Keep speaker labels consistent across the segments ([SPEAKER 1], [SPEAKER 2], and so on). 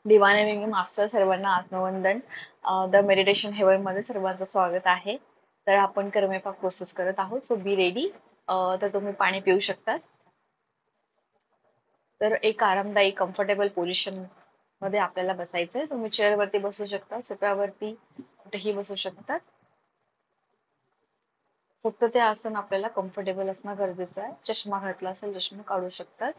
[SPEAKER 1] Divine master सर्वांना आत्मवंदन. The meditation haven मध्ये सर्वांचं स्वागत आहे. तर आपण कर्मेपाक प्रोसेस करत आहोत. So be ready. तर तुम्ही पाणी पिऊ शकता. तर एक आरामदायी कम्फर्टेबल पोझिशन मध्ये आपल्याला बसायचंय. तुम्ही चेअर वरती बसू शकता, सोफ्यावरती कुठेही बसू शकता. फक्त ते आसन आपल्याला कम्फर्टेबल असणं गरजेचं आहे. चष्मा घातला असेल चष्मा काढू शकतात.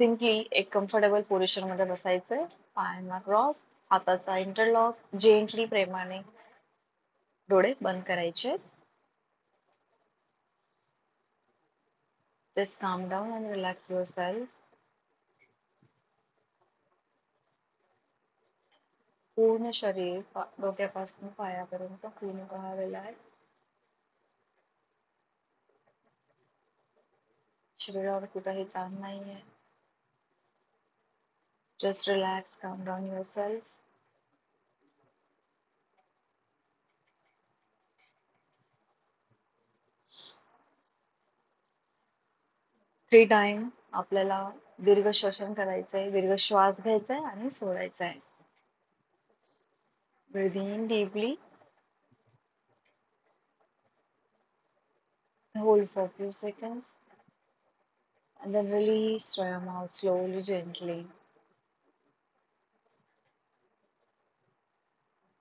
[SPEAKER 1] सिम्पली एक कम्फर्टेबल पोझिशन मध्ये बसायचंय. पायांना क्रॉस, हाताचा इंटरलॉक, जेंटली प्रेमाने डोळे बंद करायचे. Just calm down and relax yourself. पूर्ण शरीर डोक्यापासून पायापर्यंत पूर्ण रिलॅक्स. शरीरावर कुठेही ताण नाहीये. Just relax, calm down yourself. 3 time आपल्याला दीर्घ श्वसन करायचंय, दीर्घ श्वास घ्यायचाय आणि सोडायचाय. Breathe in deeply, hold for a few seconds, and then release through your mouth slowly, gently.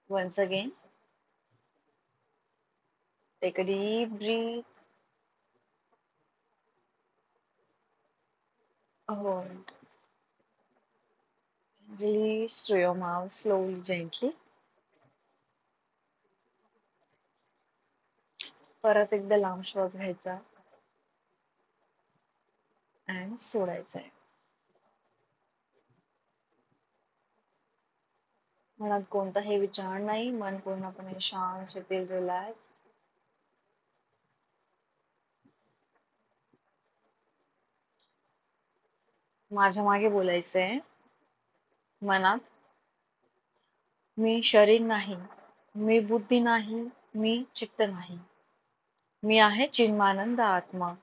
[SPEAKER 1] Once again, take a deep breath, hold, release through your mouth slowly, gently. परत एकदा लांब श्वास घ्यायचा आणि सोडायचा आहे. मनात कोणताही विचार नाही, मन पूर्णपणे शांत, शिथिल, रिलॅक्स. माझ्या मागे बोलायचंय मनात, मी शरीर नाही, मी बुद्धी नाही, मी चित्त नाही, मी आहे चिन्मानंद आत्मा.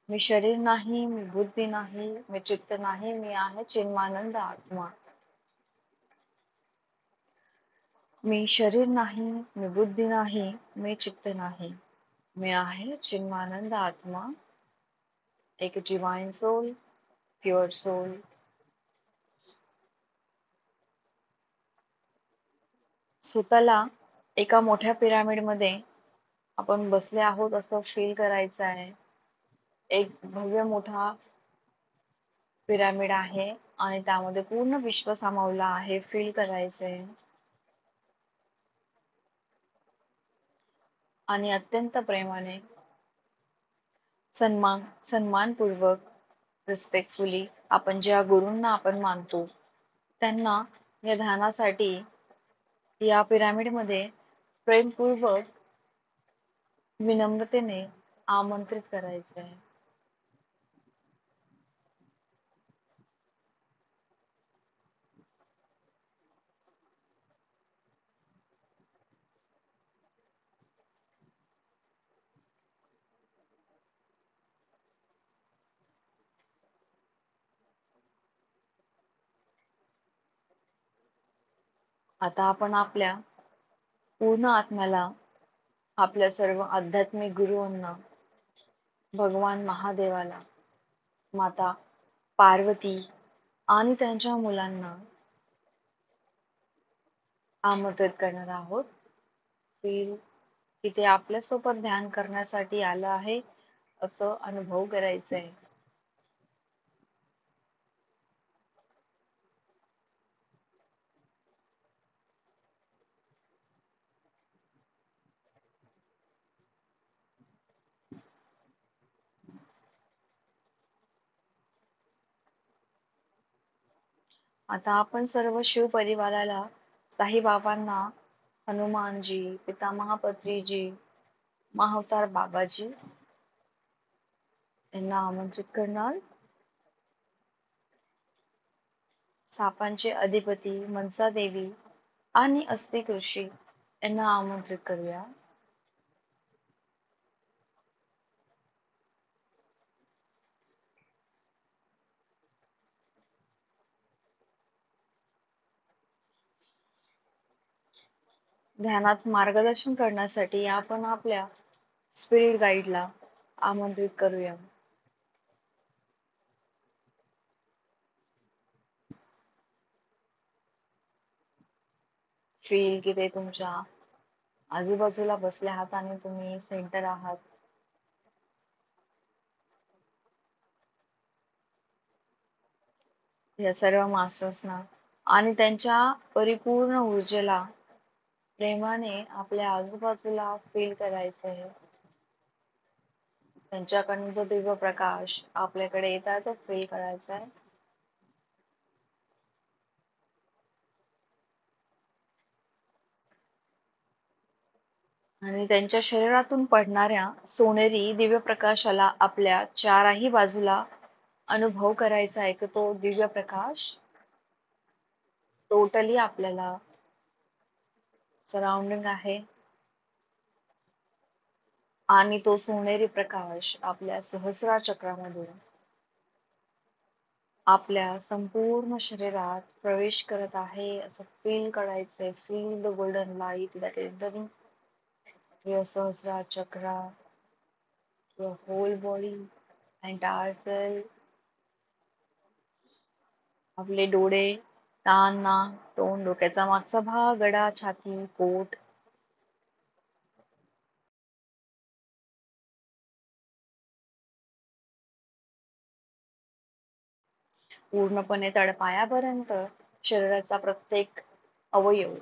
[SPEAKER 1] मी शरीर नाही, मी बुद्धी नाही, मी चित्त नाही, मी आहे चिन्मानंद आत्मा. मी शरीर नाही, मी बुद्धी नाही, मी चित्त नाही, मी आहे चिन्मानंद आत्मा. एक डिवाइन सोल, प्युअर सोल. स्वतःला एका मोठ्या पिरामिड मध्ये आपण बसले आहोत असं फील करायचं आहे. एक भव्य मोठा पिरामिड आहे आणि त्यामध्ये पूर्ण विश्व सामावलं आहे, फील करायचंय. आणि अत्यंत प्रेमाने सन्मानपूर्वक रिस्पेक्टफुली आपण ज्या गुरूंना आपण मानतो त्यांना या ध्यानासाठी या पिरामिड मध्ये प्रेमपूर्वक विनम्रतेने आमंत्रित करायचे आहे. आता आपण आपल्या पूर्ण आत्म्याला आपल्या सर्व आध्यात्मिक गुरूंना, भगवान महादेवाला, माता पार्वती आणि त्यांच्या मुलांना आमंत्रित करणार आहोत. फील की ते आपल्यासोबत ध्यान करण्यासाठी आलं आहे असं अनुभव करायचंय. आता आपण सर्व शिव परिवाराला, साईबाबांना, हनुमानजी, पितामहापत्रीजी, महाअवतार बाबाजी यांना आमंत्रित करणार. सापांचे अधिपती मनसा देवी आणि अस्तिक ऋषी यांना आमंत्रित करूया. ध्यानात मार्गदर्शन करण्यासाठी आपण आपल्या स्पिरिट गाईडला आमंत्रित करूया. फील की ते तुमच्या आजूबाजूला बसले आहात आणि तुम्ही सेंटर आहात. या सर्व मास्टर्सना आणि त्यांच्या परिपूर्ण ऊर्जेला प्रेमाने आपल्या आजूबाजूला फील करायचं आहे. त्यांच्याकडून जो दिव्य प्रकाश आपल्याकडे येत आहे तो फील करायचा आहे. आणि त्यांच्या शरीरातून पडणाऱ्या सोनेरी दिव्य प्रकाशाला आपल्या चारही बाजूला अनुभव करायचा आहे की तो दिव्य प्रकाश टोटली आपल्याला सराउंडिंग आहे आणि तो सोनेरी प्रकाश आपल्या सहस्रार चक्रामधून आपल्या संपूर्ण शरीरात प्रवेश करत आहे असं फील करायचंय. Feel the golden light that is entering your Sahasrara chakra, your whole body, entire cell. आपले डोळे, कान, नाक, तोंड, डोक्याचा मागचा भाग, गळा, छाती, पोट, पूर्णपणे तळपायापर्यंत शरीराचा प्रत्येक अवयव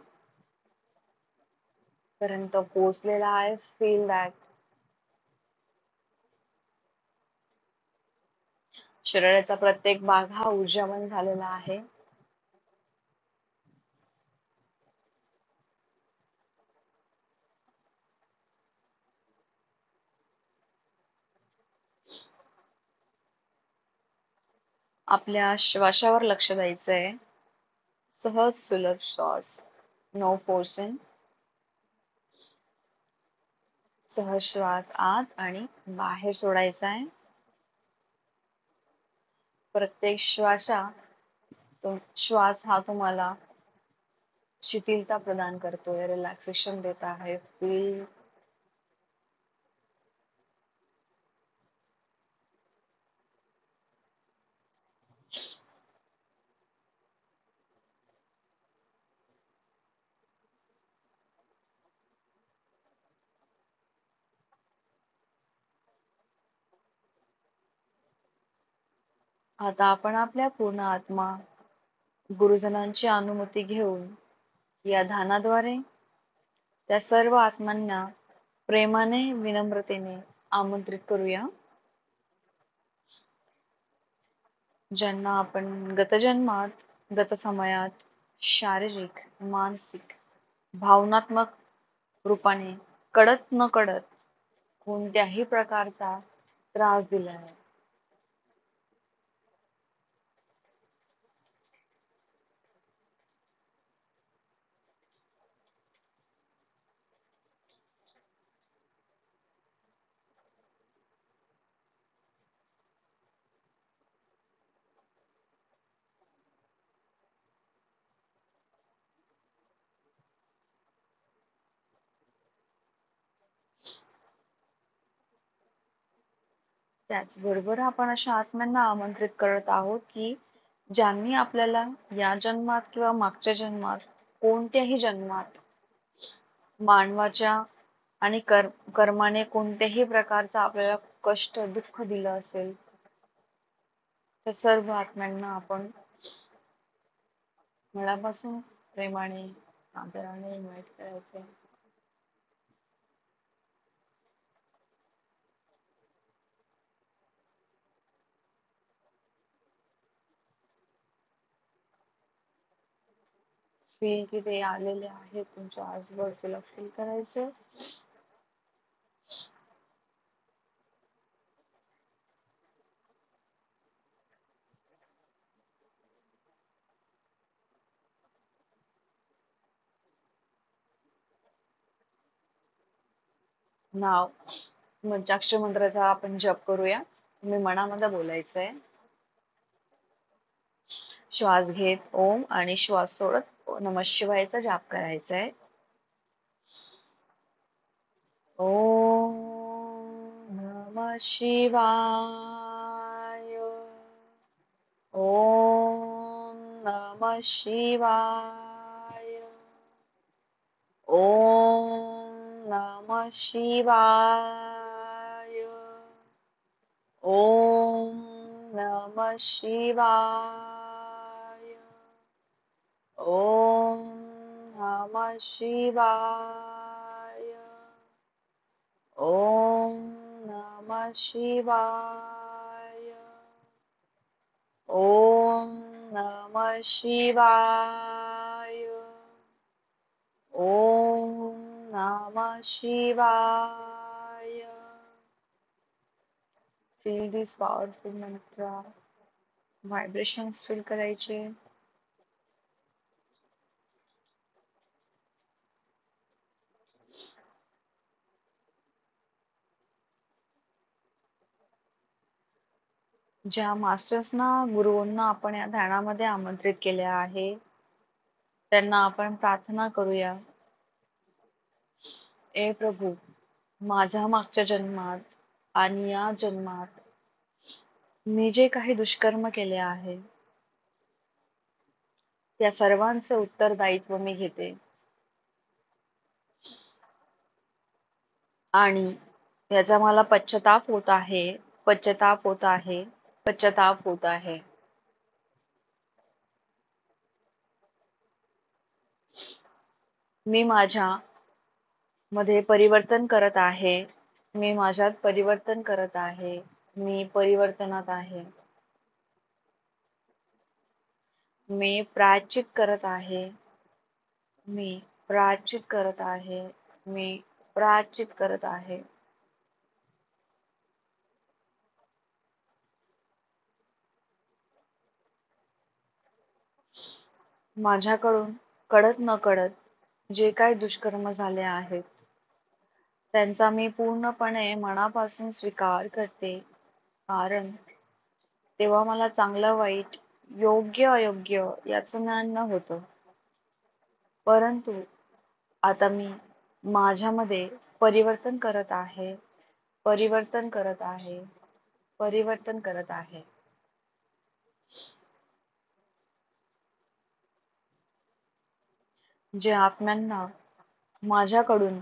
[SPEAKER 1] पर्यंत पोहोचलेला आहे. Feel that. शरीराचा प्रत्येक भाग हा ऊर्जावान झालेला आहे. आपल्या श्वासावर लक्ष द्यायचंय. सहज सुलभ श्वास, नो फोर्सिंग. सहज श्वास आत आणि बाहेर सोडायचा आहे. प्रत्येक श्वास हा तुम्हाला शिथिलता प्रदान करतोय, रिलॅक्सेशन देत आहे. फील. आता आपण आपल्या पूर्ण आत्मा गुरुजनांची अनुमती घेऊन या ध्यानाद्वारे त्या सर्व आत्मांना प्रेमाने, विनम्रतेने आमंत्रित करूया, ज्यांना आपण गत जन्मात, गत समयात शारीरिक, मानसिक, भावनात्मक रूपाने कळत न कळत कोणत्याही प्रकारचा त्रास दिला आहे. त्याचबरोबर आपण अशा आत्म्यांना आमंत्रित करत आहोत की ज्यांनी आपल्याला या जन्मात किंवा मागच्या जन्मात कोणत्याही जन्मात मानवाच्या आणि कर्माने कोणत्याही प्रकारचा आपल्याला कष्ट, दुःख दिलं असेल, त्या सर्व आत्म्यांना आपण मनापासून प्रेमाने, आदराने इन्व्हाइट करायचे. फील की ते आलेले आहेत तुमच्या आजूबाजूला. फील करायचे. नाव पंचाक्षर मंत्राचा आपण जप करूया. तुम्ही मनामध्ये बोलायचंय. श्वास घेत ओम आणि श्वास सोडत नमः शिवायचा जाप करायचा आहे. ओम नमः शिवाय. ओम नमः शिवाय. ओम नमः शिवाय. ओम नमः शिवाय. ओम नमः शिवाय. ओम नमः शिवाय. ओम नमः शिवाय. ओम नमः शिवाय. Feel this powerful mantra. Vibrations feel करायचे. ज्या मास्टर्सना, गुरुंना आपण या ध्यानामध्ये आमंत्रित केले आहे, त्यांना आपण प्रार्थना करूया. ए प्रभू, माझ्या मागच्या जन्मात आणि या जन्मात मी जे काही दुष्कर्म केले आहे, त्या सर्वांचे उत्तरदायित्व मी घेते. आणि याचा मला पश्चाताप होत आहे, पश्चाताप होत आहे, पश्चाताप होत आहे. मी माझ्या मध्ये परिवर्तन करत आहे. मी माझ्यात परिवर्तन करत आहे. मी परिवर्तनात आहे. मी प्रायश्चित करत आहे. मी प्रायश्चित करत आहे. मी प्रायश्चित करत आहे. माझ्याकडून कळत नकळत जे काही दुष्कर्म झाले आहेत, त्यांचा मी पूर्णपणे मनापासून स्वीकार करते. कारण तेव्हा मला चांगलं वाईट, योग्य अयोग्य याचं ज्ञान नव्हतं. परंतु आता मी माझ्यामध्ये परिवर्तन करत आहे, परिवर्तन करत आहे, परिवर्तन करत आहे. जे आत्म्यांना माझ्याकडून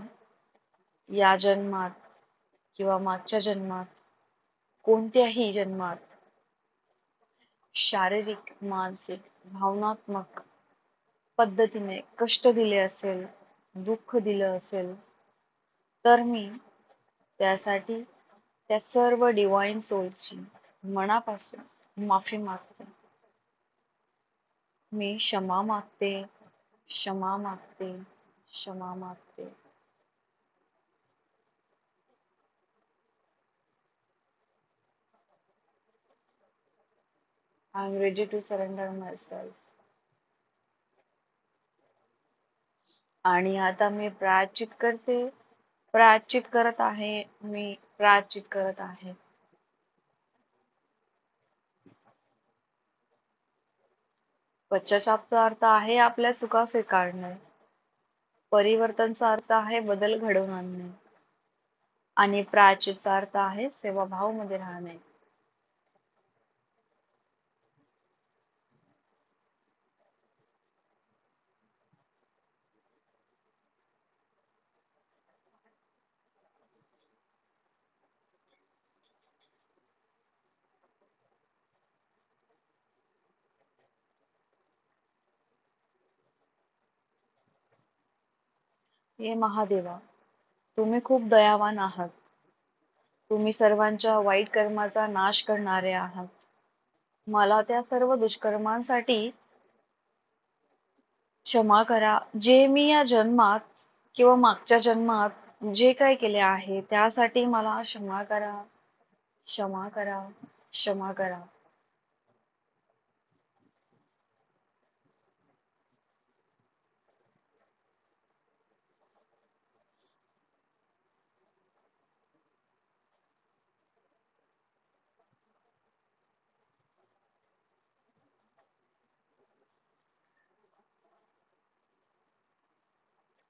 [SPEAKER 1] या जन्मात किंवा मागच्या जन्मात, कोणत्याही जन्मात शारीरिक, मानसिक, भावनात्मक पद्धतीने कष्ट दिले असेल, दुःख दिलं असेल, तर मी त्यासाठी त्या सर्व डिवाइन सोलची मनापासून माफी मागते. मी क्षमा मागते, क्षमा मागते, क्षमा मागते. I am ready to surrender myself. आणि आता मी प्रायश्चित करते, प्रायश्चित करत आहे, मी प्रायश्चित करत आहे. पश्चातापचा अर्थ आहे आपल्या चुका स्वीकारणे. परिवर्तनचा अर्थ आहे बदल घडवून आणणे. आणि प्रायश्चितचा अर्थ आहे सेवाभाव मध्ये राहणे. हे महादेवा, तुम्ही खूप दयावान आहात. तुम्ही सर्वांच्या वाईट कर्माचा नाश करणारे आहात. मला त्या सर्व दुष्कर्मांसाठी क्षमा करा, जे मी या जन्मात किंवा मागच्या जन्मात जे काही केले आहे त्यासाठी मला क्षमा करा, क्षमा करा, क्षमा करा.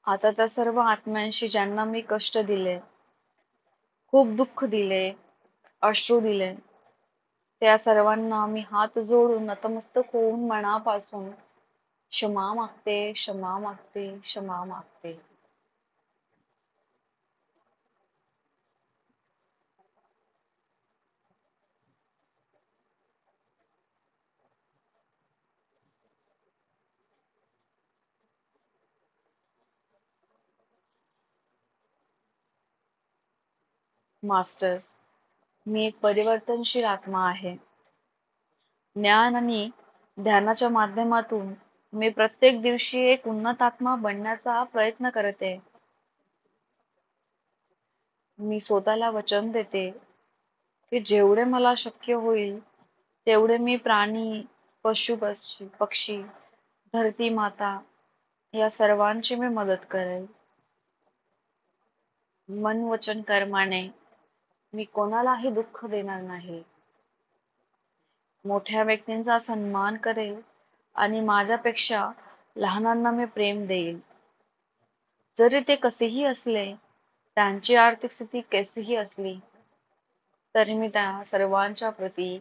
[SPEAKER 1] आता त्या सर्व आत्म्यांशी ज्यांना मी कष्ट दिले, खूप दुःख दिले, अश्रू दिले, त्या सर्वांना मी हात जोडून नतमस्तक होऊन मनापासून क्षमा मागते, क्षमा मागते, क्षमा मागते. मास्टर्स, मी एक परिवर्तनशील आत्मा आहे. ज्ञान आणि ध्यानाच्या माध्यमातून मी प्रत्येक दिवशी एक उन्नत आत्मा बनण्याचा प्रयत्न करते. मी स्वतःला वचन देते की जेवढे मला शक्य होईल तेवढे मी प्राणी, पशु पक्षी, धरती माता या सर्वांची मी मदत करेल. मन, वचन, कर्माने मी कोणालाही दुःख देणार नाही. मोठ्या व्यक्तींचा सन्मान करेल आणि माझ्यापेक्षा लहानांना मी प्रेम देईल. जरी ते कसेही असले, त्यांची आर्थिक स्थिती कशीही असली, तरी मी त्या सर्वांच्या प्रती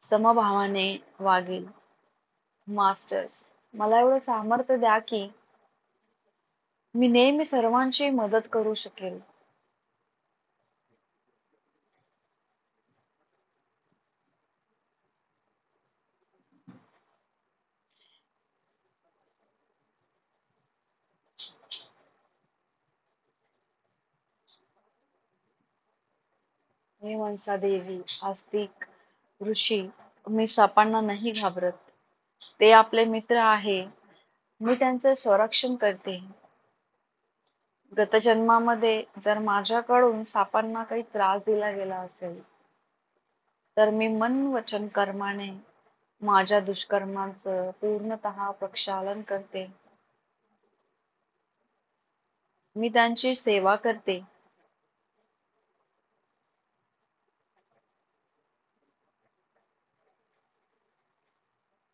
[SPEAKER 1] समभावाने वागेल. मास्टर्स, मला एवढं सामर्थ्य द्या की मी नेहमी सर्वांची मदत करू शकेल. मी मनसा देवी, आस्तिक, ऋषी, मी सापांना नाही घाबरत. ते आपले मित्र आहे. मी त्यांचे संरक्षण करते. गतजन्मामध्ये जर माझ्याकडून सापांना काही त्रास दिला गेला असेल, तर मी मन, वचन, कर्माने माझ्या दुष्कर्मांचं पूर्णतः प्रक्षालन करते. मी त्यांची सेवा करते.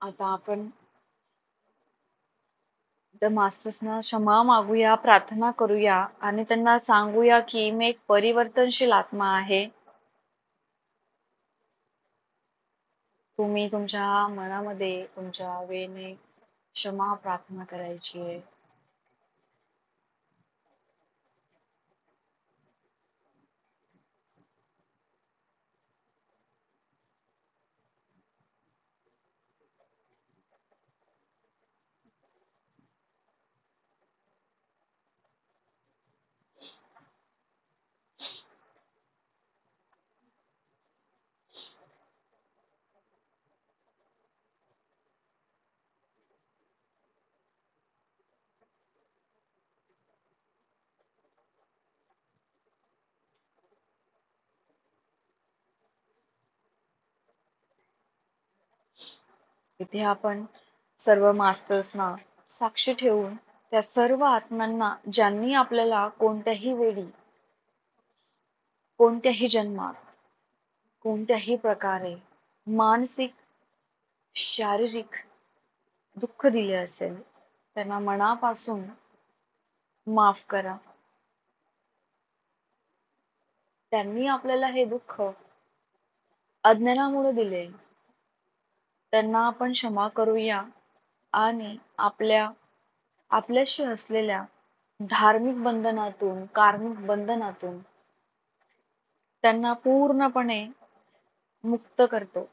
[SPEAKER 1] आता आपण त्या मास्टर्सना क्षमा मागूया, प्रार्थना करूया आणि त्यांना सांगूया की मी एक परिवर्तनशील आत्मा आहे. तुम्ही तुमच्या मनामध्ये तुमच्या वेळेने क्षमा प्रार्थना करायची आहे. इथे आपण सर्व मास्टर्सना साक्षी ठेवून त्या सर्व आत्म्यांना ज्यांनी आपल्याला कोणत्याही वेळी, कोणत्याही जन्मात, कोणत्याही प्रकारे मानसिक, शारीरिक दुःख दिले असेल, त्यांना मनापासून माफ करा. त्यांनी आपल्याला हे दुःख अज्ञानामुळे दिले. त्यांना आपण क्षमा करूया आणि आपल्याशी असलेल्या धार्मिक बंधनातून, कार्मिक बंधनातून त्यांना पूर्णपणे मुक्त करतो.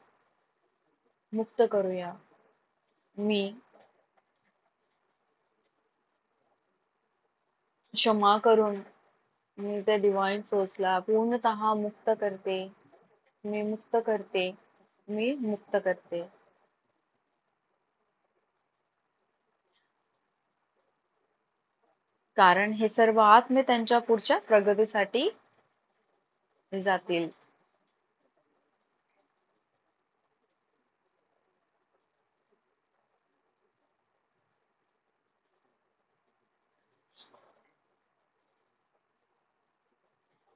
[SPEAKER 1] मुक्त करूया. मी क्षमा करून मी त्या डिवाइन सोर्सला पूर्णतः मुक्त करते. मी मुक्त करते. मी मुक्त करते. कारण हे सर्व आत्मे त्यांच्या पुढच्या प्रगतीसाठी जातील.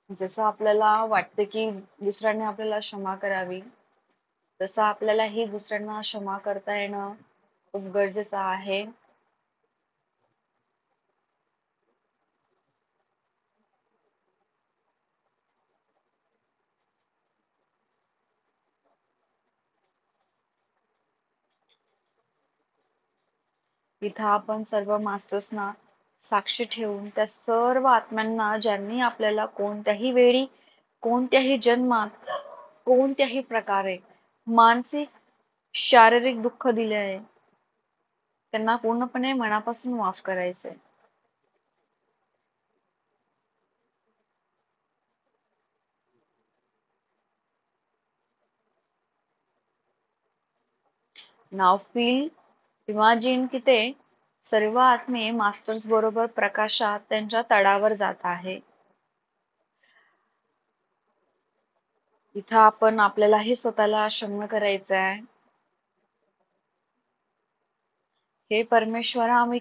[SPEAKER 1] जसं आपल्याला वाटतं की दुसऱ्याने आपल्याला क्षमा करावी, तसं आपल्यालाही दुसऱ्यांना क्षमा करता येणं खूप गरजेचं आहे. इथं आपण सर्व मास्टर्सना साक्षी ठेवून त्या सर्व आत्म्यांना ज्यांनी आपल्याला कोणत्याही वेळी, कोणत्याही जन्मात, कोणत्याही प्रकारे मानसिक, शारीरिक दुःख दिले आहे, त्यांना पूर्णपणे मनापासून माफ करायचंय. नाव फील इमॅजिन की ते सर्व आत्मे मास्टर्स बरोबर प्रकाशात त्यांच्या तळावर जात आहे. इथं आपण आपल्यालाही स्वतःला क्षम्य करायचं आहे. हे परमेश्वरा, आम्ही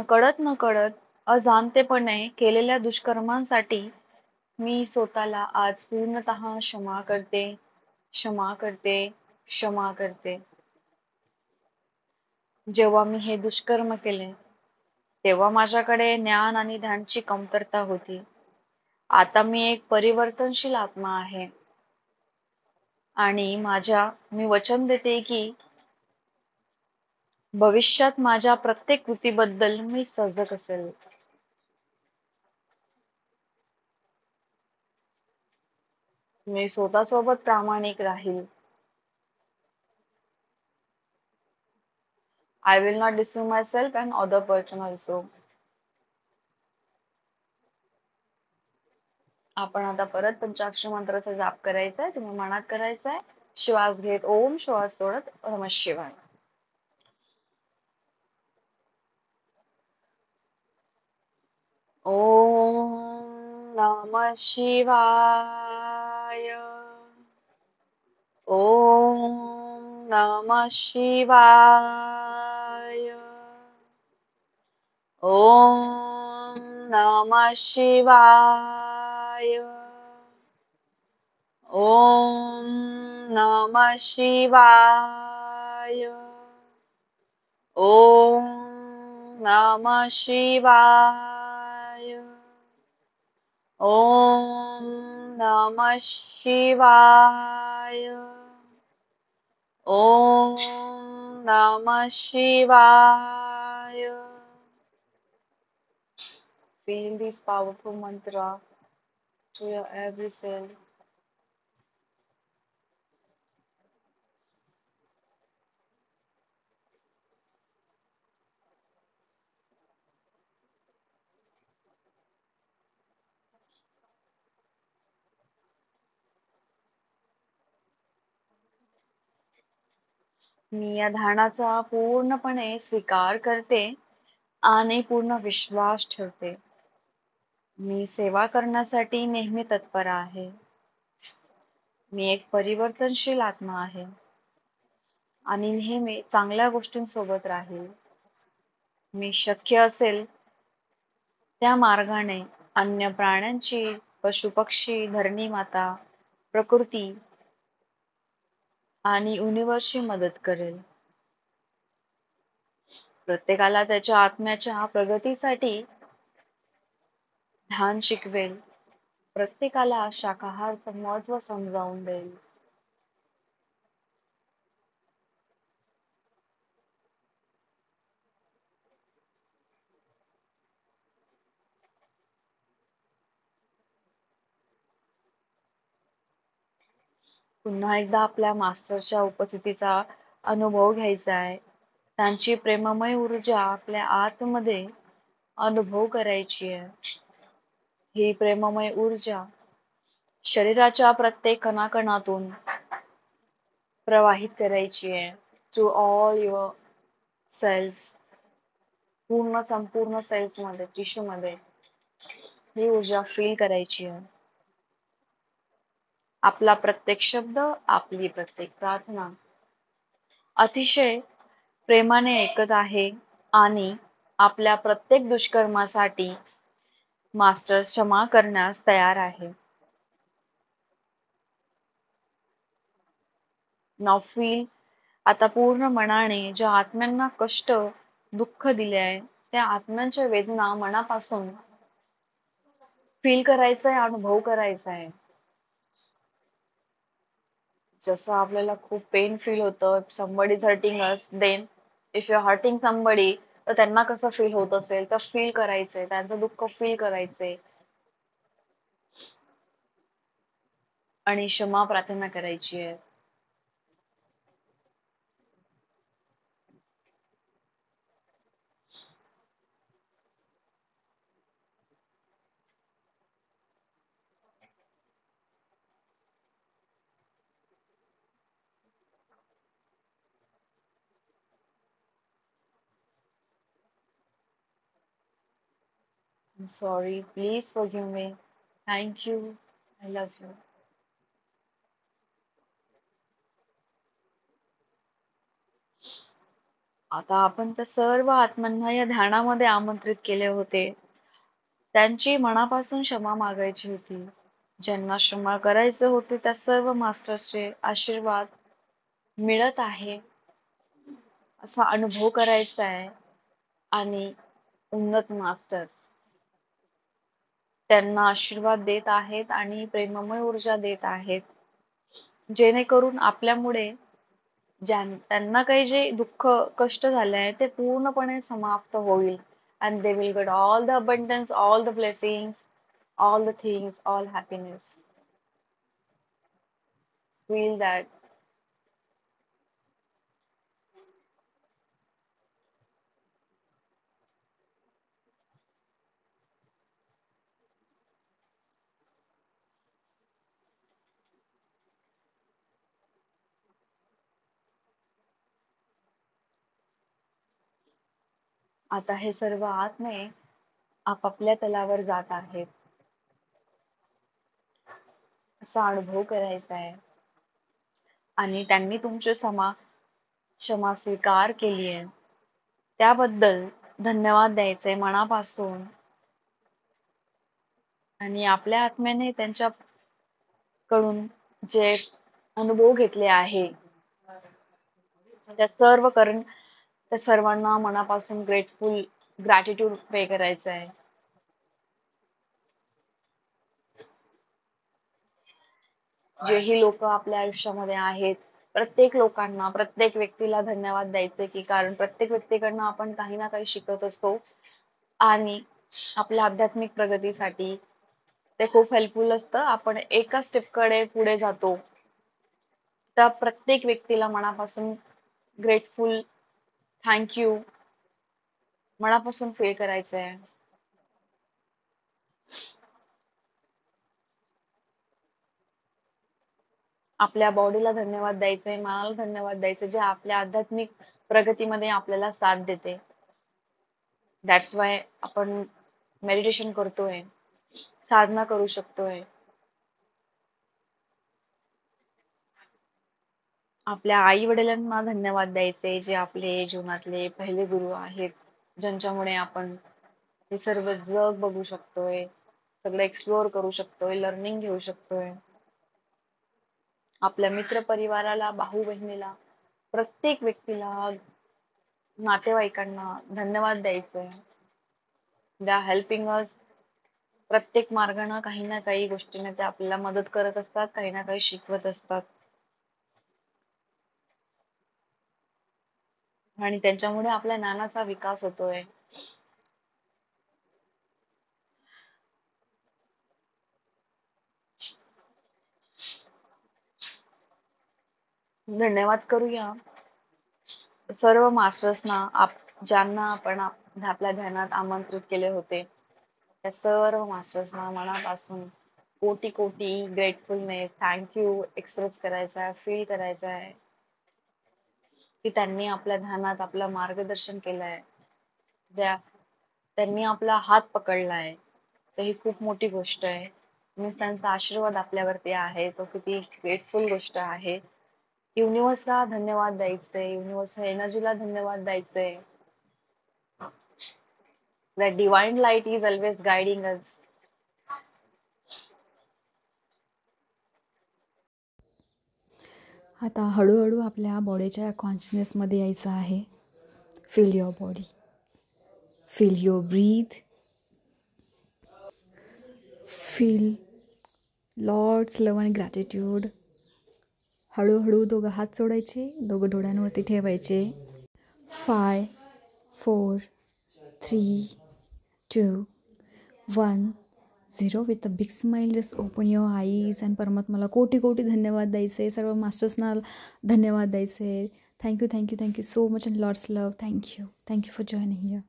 [SPEAKER 1] कळत नकळत अजाणतेपणे केलेल्या दुष्कर्मांसाठी मी स्वतःला आज पूर्णतः क्षमा करते, क्षमा करते, क्षमा करते. जेव्हा मी हे दुष्कर्म केले तेव्हा माझ्याकडे ज्ञान आणि ध्यानची कमतरता होती. आता मी एक परिवर्तनशील आत्मा आहे आणि मी वचन देते की भविष्यात माझ्या प्रत्येक कृतीबद्दल मी सजग असेल. मी स्वतःसोबत प्रामाणिक राहील. I will not deceive myself and other person also. आपण आता परत पंचाक्षर मंत्राचा जाप करायचा आहे. तुम्ही मनात करायचा आहे. श्वास घेत ओम, श्वास सोडत नमः शिवाय. ओम नमः शिवाय. ओम नमः शिवाय. ओम नमः शिवाय. ओम नमः शिवाय. ओम नमः शिवाय. ओम नमः शिवाय. ओम नमः शिवाय. Feel this powerful mantra to your every cell. मी या ध्यानाचा पूर्णपणे स्वीकार करते आणि पूर्ण विश्वास ठेवते. मी सेवा करण्यासाठी नेहमी तत्पर आहे. मी एक परिवर्तनशील आत्मा आहे आणि नेहमी चांगल्या गोष्टींसोबत राहील. मी शक्य असेल त्या मार्गाने अन्य प्राण्यांची, पशुपक्षी, धरणी माता, प्रकृती आणि युनिव्हर्सची मदत करेल. प्रत्येकाला त्याच्या आत्म्याच्या प्रगतीसाठी ध्यान शिकवेल. प्रत्येकाला शाकाहारचं महत्त्व समजावून देईल. पुन्हा एकदा आपल्या मास्टरच्या उपस्थितीचा अनुभव घ्यायचा आहे. त्यांची प्रेममय ऊर्जा आपल्या आतमध्ये अनुभव करायची आहे. ही प्रेममय ऊर्जा शरीराच्या प्रत्येक कणाकणातून प्रवाहित करायची आहे. टू ऑल युअर सेल्स, संपूर्ण सेल्स मध्ये, टिश्यू मध्ये ही ऊर्जा फील करायची आहे. आपला प्रत्येक शब्द, आपली प्रत्येक प्रार्थना अतिशय प्रेमाने ऐकत आहे आणि आपल्या प्रत्येक दुष्कर्मासाठी मास्टर क्षमा करण्यास तयार आहे. नाउ फील आता पूर्ण मनाने ज्या आत्म्यांना कष्ट, दुःख दिले आहे त्या आत्म्यांच्या वेदना मनापासून फील करायचं आहे, अनुभव करायचा आहे. जसं आपल्याला खूप पेन फील होतं, somebody is hurting us, then if you're hurting somebody, तर त्यांना कसं फील होत असेल तर फील करायचंय, त्यांचं दुःख फील करायचंय आणि क्षमा प्रार्थना करायची आहे. I'm sorry, please forgive me. Thank you. I love you. आता आपण त्या सर्व आत्मांना या ध्यानामध्ये आमंत्रित केले होते. त्यांची मनापासून क्षमा मागायची होती. ज्यांना क्षमा करायचे होते त्या सर्व मास्टर्सचे आशीर्वाद मिळत आहे असा अनुभव करायचा आहे. आणि उन्नत मास्टर्स त्यांना आशीर्वाद देत आहेत आणि प्रेममय ऊर्जा देत आहेत, जेणेकरून आपल्यामुळे त्यांना काही जे दुःख कष्ट झाले आहे ते पूर्णपणे समाप्त होईल. and they will get all the abundance, all the blessings, all the things, all happiness. Feel that. आता हे सर्व आत्मे आपापल्या तलावर जात आहेत असा अनुभव करायचा आहे. आणि त्यांनी तुमची क्षमा स्वीकार केली आहे त्याबद्दल धन्यवाद द्यायचे मनापासून. आणि आपल्या आत्म्याने त्यांच्याकडून जे अनुभव घेतले आहे त्या सर्वांना मनापासून ग्रॅटिट्यूड पे करायचं आहे. जेही लोक आपल्या आयुष्यामध्ये आहेत प्रत्येक लोकांना, प्रत्येक व्यक्तीला धन्यवाद द्यायचे, की कारण प्रत्येक व्यक्तीकडनं आपण काही ना काही शिकत असतो आणि आपल्या आध्यात्मिक प्रगतीसाठी ते खूप हेल्पफुल असतं. आपण एका स्टेपकडे पुढे जातो. त्या प्रत्येक व्यक्तीला मनापासून ग्रेटफुल, थँक्यू मनापासून फील करायचं आहे. आपल्या बॉडीला धन्यवाद द्यायचे, मनाला धन्यवाद द्यायचे, जे आपल्या आध्यात्मिक प्रगतीमध्ये आपल्याला साथ देते. दॅट्स वाय आपण मेडिटेशन करतोय, साधना करू शकतोय. आपल्या आई वडिलांना धन्यवाद द्यायचे, जे आपले जीवनातले पहिले गुरु आहेत, ज्यांच्यामुळे आपण हे सर्व जग बघू शकतोय, सगळं एक्सप्लोअर करू शकतोय, लर्निंग घेऊ शकतोय. आपल्या मित्र परिवाराला, भाऊ बहिणीला, प्रत्येक व्यक्तीला, नातेवाईकांना धन्यवाद द्यायचे. They are helping us. प्रत्येक मार्गाने काही ना काही गोष्टीने ते आपल्याला मदत करत असतात, काही ना काही शिकवत असतात. आणि त्यांच्यामुळे आपल्या ज्ञानाचा विकास होतोय. धन्यवाद करूया सर्व मास्टर्सना, ज्यांना आपण आपल्या ध्यानात आमंत्रित केले होते. त्या सर्व मास्टर्सना मनापासून कोटी कोटी ग्रेटफुलनेस, थँक्यू एक्सप्रेस करायचा आहे, फील करायचा आहे की त्यांनी आपल्या ध्यानात आपलं मार्गदर्शन केलंय, त्यांनी आपला हात पकडलाय. तर ही खूप मोठी गोष्ट आहे. त्यांचा आशीर्वाद आपल्यावरती आहे, तो किती ग्रेटफुल गोष्ट आहे. युनिव्हर्सला धन्यवाद द्यायचे, युनिव्हर्सल एनर्जीला धन्यवाद द्यायचे. That divine light is always guiding us.
[SPEAKER 2] आता हळूहळू आपल्या बॉडीच्या कॉन्शियसनेसमध्ये यायचं आहे. Feel your body, feel your breath, feel lots love and gratitude. हळूहळू दोघं हात सोडायचे, दोघं डोळ्यांवरती ठेवायचे. 5, 4, 3, 2, 1, 0. With a big smile just open your eyes and परमात्माला कोटी कोटी धन्यवाद द्यायचे, सर्व मास्टर्सना धन्यवाद द्यायचे. Thank you so much and lots love. Thank you for joining here.